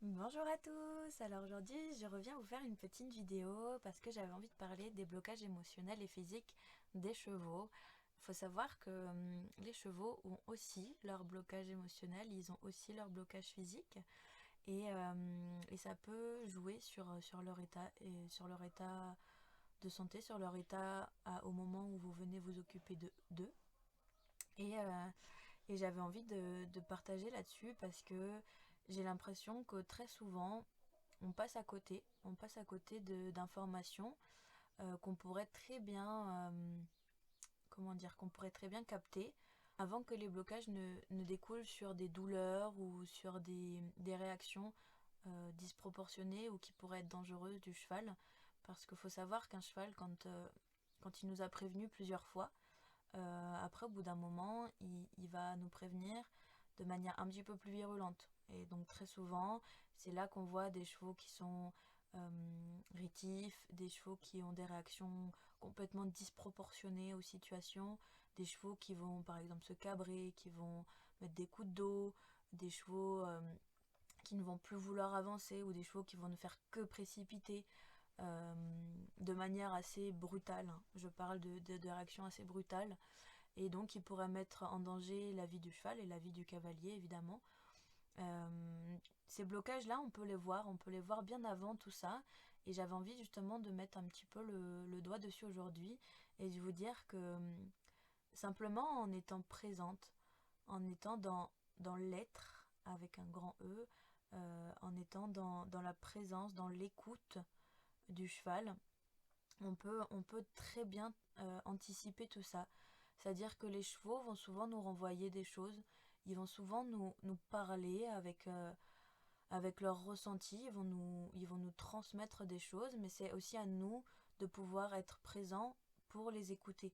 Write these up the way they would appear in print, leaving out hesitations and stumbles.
Bonjour à tous, alors aujourd'hui je reviens vous faire une petite vidéo parce que j'avais envie de parler des blocages émotionnels et physiques des chevaux. Il faut savoir que les chevaux ont aussi leur blocage émotionnel, ils ont aussi leur blocage physique et ça peut jouer sur leur état et sur leur état de santé, sur leur état au moment où vous venez vous occuper d'eux. Et, euh, et j'avais envie de partager là-dessus parce que j'ai l'impression que très souvent on passe à côté d'informations qu'on pourrait très bien, comment dire, qu'on pourrait très bien capter avant que les blocages ne découlent sur des douleurs ou sur des réactions disproportionnées ou qui pourraient être dangereuses du cheval. Parce qu'il faut savoir qu'un cheval, quand il nous a prévenus plusieurs fois, après, au bout d'un moment, il va nous prévenir de manière un petit peu plus virulente. Et donc très souvent, c'est là qu'on voit des chevaux qui sont rétifs, des chevaux qui ont des réactions complètement disproportionnées aux situations, des chevaux qui vont par exemple se cabrer, qui vont mettre des coups de dos, des chevaux qui ne vont plus vouloir avancer ou des chevaux qui vont ne faire que précipiter euh, de manière assez brutale. Je parle de réactions assez brutales et donc il pourrait mettre en danger la vie du cheval et la vie du cavalier évidemment. Ces blocages-là, on peut les voir bien avant tout ça, et j'avais envie justement de mettre un petit peu le doigt dessus aujourd'hui et de vous dire que simplement en étant présente, en étant dans l'être avec un grand E, en étant dans la présence, dans l'écoute du cheval, on peut très bien anticiper tout ça. C'est-à-dire que les chevaux vont souvent nous renvoyer des choses, ils vont souvent nous parler avec leurs ressentis, ils vont nous transmettre des choses, mais c'est aussi à nous de pouvoir être présents pour les écouter.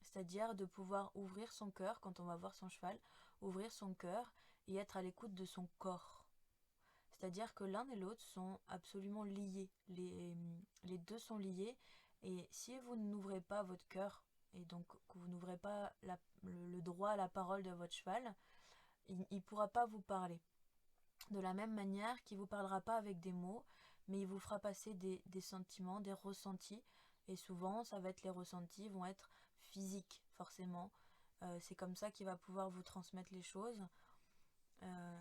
C'est-à-dire de pouvoir ouvrir son cœur quand on va voir son cheval, ouvrir son cœur et être à l'écoute de son corps. C'est-à-dire que l'un et l'autre sont absolument liés. Les deux sont liés. Et si vous n'ouvrez pas votre cœur, et donc que vous n'ouvrez pas le droit à la parole de votre cheval, il ne pourra pas vous parler. De la même manière qu'il ne vous parlera pas avec des mots, mais il vous fera passer des sentiments, des ressentis. Et souvent, ça va être les ressentis, vont être physiques, forcément. C'est comme ça qu'il va pouvoir vous transmettre les choses. Euh,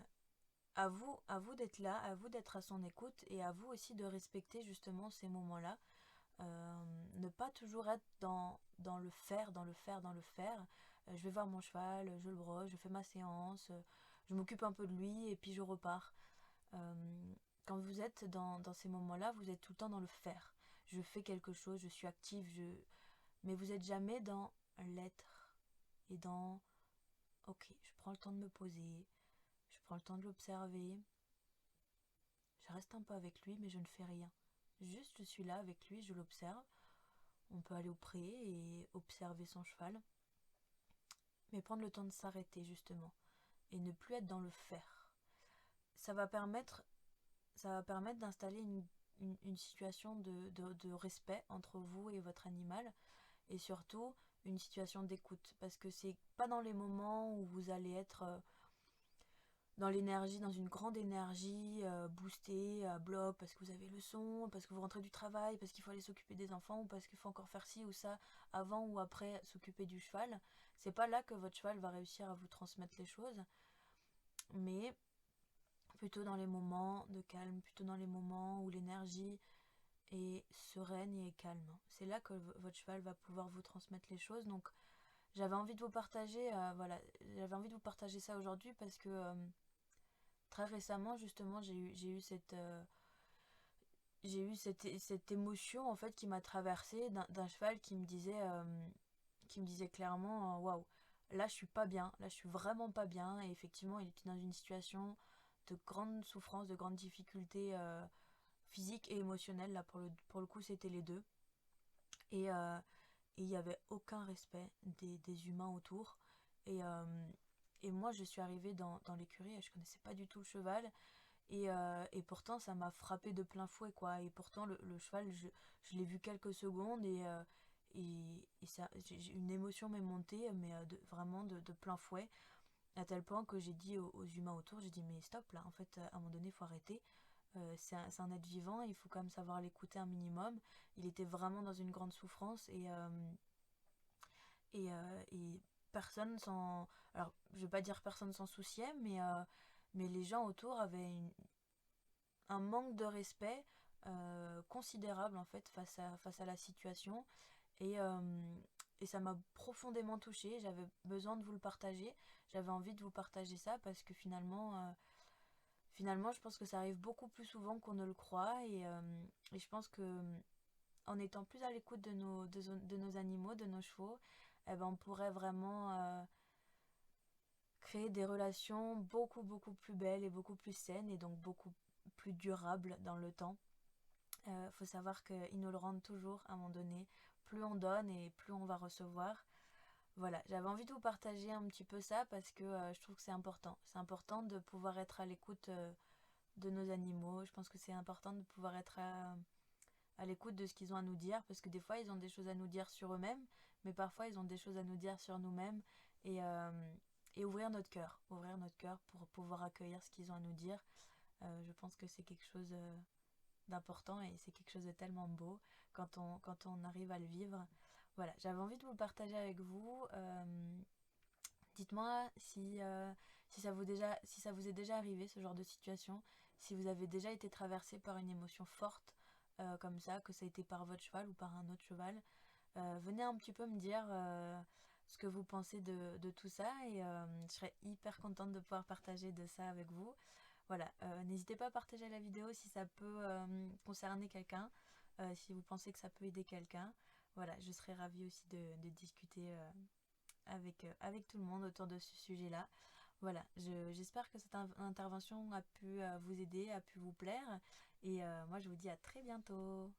à vous d'être là, à vous d'être à son écoute et à vous aussi de respecter justement ces moments-là. Ne pas toujours être dans le faire, dans le faire, dans le faire. Je vais voir mon cheval, je le brosse, je fais ma séance, je m'occupe un peu de lui et puis je repars. Quand vous êtes dans ces moments-là, vous êtes tout le temps dans le faire. Je fais quelque chose, je suis active, mais vous n'êtes jamais dans l'être et dans ok, je prends le temps de me poser, je prends le temps de l'observer, je reste un peu avec lui, mais je ne fais rien. Juste, je suis là avec lui, je l'observe. On peut aller au pré et observer son cheval, mais prendre le temps de s'arrêter justement et ne plus être dans le faire. Ça va permettre, ça va permettre d'installer une situation de respect entre vous et votre animal et surtout une situation d'écoute parce que c'est pas dans les moments où vous allez être dans l'énergie, dans une grande énergie, boostée, à bloc, parce que vous avez le son, parce que vous rentrez du travail, parce qu'il faut aller s'occuper des enfants, ou parce qu'il faut encore faire ci ou ça, avant ou après s'occuper du cheval. C'est pas là que votre cheval va réussir à vous transmettre les choses, mais plutôt dans les moments de calme, plutôt dans les moments où l'énergie est sereine et calme. C'est là que votre cheval va pouvoir vous transmettre les choses. Donc j'avais envie de vous partager, voilà, j'avais envie de vous partager ça aujourd'hui parce que très récemment, justement, j'ai eu cette émotion en fait qui m'a traversée d'un cheval qui me disait clairement, waouh, là je suis pas bien, là je suis vraiment pas bien. Et effectivement, il était dans une situation de grande souffrance, de grande difficulté physique et émotionnelle. Là pour le coup, c'était les deux. Et il n'y avait aucun respect des humains autour. Et, euh, et moi, je suis arrivée dans l'écurie et je connaissais pas du tout le cheval. Et pourtant, ça m'a frappé de plein fouet, quoi. Et pourtant, le cheval, je l'ai vu quelques secondes et ça, une émotion m'est montée, mais vraiment de plein fouet. À tel point que j'ai dit aux humains autour, j'ai dit mais stop là, en fait à un moment donné il faut arrêter. C'est un être vivant, il faut quand même savoir l'écouter un minimum. Il était vraiment dans une grande souffrance et personne s'en... Alors je vais pas dire personne s'en souciait, mais les gens autour avaient un manque de respect considérable en fait face à la situation. Et, euh, et ça m'a profondément touchée. J'avais besoin de vous le partager. J'avais envie de vous partager ça parce que finalement, je pense que ça arrive beaucoup plus souvent qu'on ne le croit. Et je pense que en étant plus à l'écoute de nos animaux, de nos chevaux, eh ben, on pourrait vraiment créer des relations beaucoup, beaucoup plus belles et beaucoup plus saines et donc beaucoup plus durables dans le temps. Faut savoir qu'ils nous le rendent toujours à un moment donné. Plus on donne et plus on va recevoir. Voilà, j'avais envie de vous partager un petit peu ça parce que je trouve que c'est important. C'est important de pouvoir être à l'écoute de nos animaux. Je pense que c'est important de pouvoir être à l'écoute de ce qu'ils ont à nous dire parce que des fois ils ont des choses à nous dire sur eux-mêmes, mais parfois ils ont des choses à nous dire sur nous-mêmes et, euh, et ouvrir notre cœur pour pouvoir accueillir ce qu'ils ont à nous dire. Je pense que c'est quelque chose d'important et c'est quelque chose de tellement beau quand on arrive à le vivre. Voilà, j'avais envie de vous le partager avec vous. Dites-moi si ça vous est déjà arrivé ce genre de situation, si vous avez déjà été traversé par une émotion forte comme ça, que ça a été par votre cheval ou par un autre cheval. Venez un petit peu me dire ce que vous pensez de tout ça et je serais hyper contente de pouvoir partager de ça avec vous. Voilà, n'hésitez pas à partager la vidéo si ça peut concerner quelqu'un, si vous pensez que ça peut aider quelqu'un. Voilà, je serais ravie aussi de discuter avec tout le monde autour de ce sujet-là. Voilà, j'espère que cette intervention a pu vous aider, a pu vous plaire. Et moi, je vous dis à très bientôt.